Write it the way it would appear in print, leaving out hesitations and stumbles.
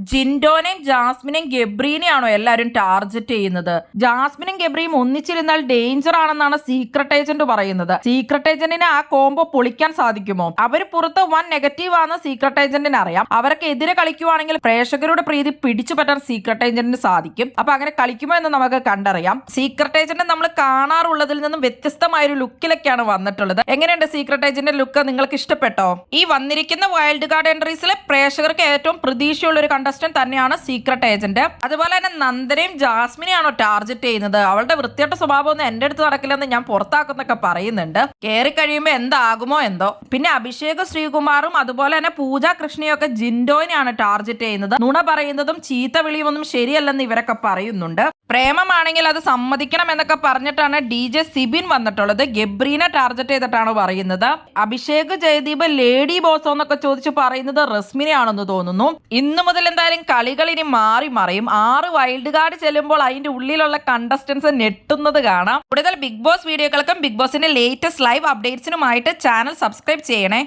ജിൻഡോനെയും ജാസ്മിനെയും ഗബ്രീനെയാണോ എല്ലാവരും ടാർഗറ്റ് ചെയ്യുന്നത്? ജാസ്മിനും ഗബ്രിയും ഒന്നിച്ചിരുന്നാൽ ഡേഞ്ചർ ആണെന്നാണ് സീക്രട്ട് ഏജന്റ് പറയുന്നത്. സീക്രട്ട് ഏജന്റിന് ആ കോംബോ പൊളിക്കാൻ സാധിക്കുമോ? അവർ പുറത്ത് വൺ നെഗറ്റീവ് ആണെന്ന് സീക്രട്ട് ഏജന്റിന് അറിയാം. അവർക്ക് എതിരെ കളിക്കുവാണെങ്കിൽ പ്രേക്ഷകരുടെ പ്രീതി പിടിച്ചു പറ്റാൻ സീക്രട്ട് ഏജന്റിന് സാധിക്കും. അപ്പൊ അങ്ങനെ കളിക്കുമോ എന്ന് നമുക്ക് കണ്ടറിയാം. സീക്രട്ട് ഏജന്റ് നമ്മൾ കാണാറുള്ളതിൽ നിന്നും വ്യത്യസ്തമായ ഒരു ലുക്കിലൊക്കെയാണ് വന്നിട്ടുള്ളത്. എങ്ങനെയുണ്ട് സീക്രട്ട് ഏജന്റ് ലുക്ക്? നിങ്ങൾക്ക് ഇഷ്ടപ്പെട്ടോ? ഈ വന്നിരിക്കുന്ന വൈൽഡ് കാർഡ് എൻട്രീസിലെ പ്രേക്ഷകർക്ക് ഏറ്റവും പ്രതീക്ഷയുള്ള ഒരു കണ്ടസ്റ്റന്റ് തന്നെയാണ് സീക്രട്ട് ഏജന്റ്. അതുപോലെ തന്നെ നന്ദനയും ജാസ്മിനെയാണോ ടാർഗറ്റ് ചെയ്യുന്നത്? അവളുടെ വൃത്തിയായിട്ട സ്വഭാവം ഒന്നും എന്റെ അടുത്ത് നടക്കില്ലെന്ന് ഞാൻ പുറത്താക്കുന്നൊക്കെ പറയുന്നുണ്ട്. കയറി കഴിയുമ്പോൾ എന്താകുമോ എന്തോ. പിന്നെ അഭിഷേക് ശ്രീകുമാറും അതുപോലെ തന്നെ പൂജ കൃഷ്ണയും ഒക്കെ ജിൻഡോനെയാണ് ടാർഗറ്റ് ചെയ്യുന്നത്. നുണ പറയുന്നതും ചീത്ത വിളിയൊന്നും ശരിയല്ലെന്ന് ഇവരൊക്കെ പറയുന്നുണ്ട്. പ്രേമമാണെങ്കിൽ അത് സമ്മതിക്കണം എന്നൊക്കെ പറഞ്ഞിട്ടാണ് DJ സിബിൻ വന്നിട്ടുള്ളത്. ഗബ്രീനെ ടാർഗറ്റ് ചെയ്തിട്ടാണ് പറയുന്നത്. അഭിഷേക് ജയദീപ് ലേഡി ബോസോ എന്നൊക്കെ ചോദിച്ച് പറയുന്നത് റസ്മിനെയാണെന്ന് തോന്നുന്നു. ഇന്നു മുതൽ എന്തായാലും കളികൾ ഇനി മാറി മറിയും. 6 വൈൽഡ് കാർഡ് ചെല്ലുമ്പോൾ അതിന്റെ ഉള്ളിലുള്ള കണ്ടസ്റ്റൻസ് ഞെട്ടുന്നത് കാണാം. കൂടുതൽ ബിഗ് ബോസ് വീഡിയോകൾക്കും ബിഗ് ബോസിന്റെ ലേറ്റസ്റ്റ് ലൈവ് അപ്ഡേറ്റ്സിനുമായിട്ട് ചാനൽ സബ്സ്ക്രൈബ് ചെയ്യണേ.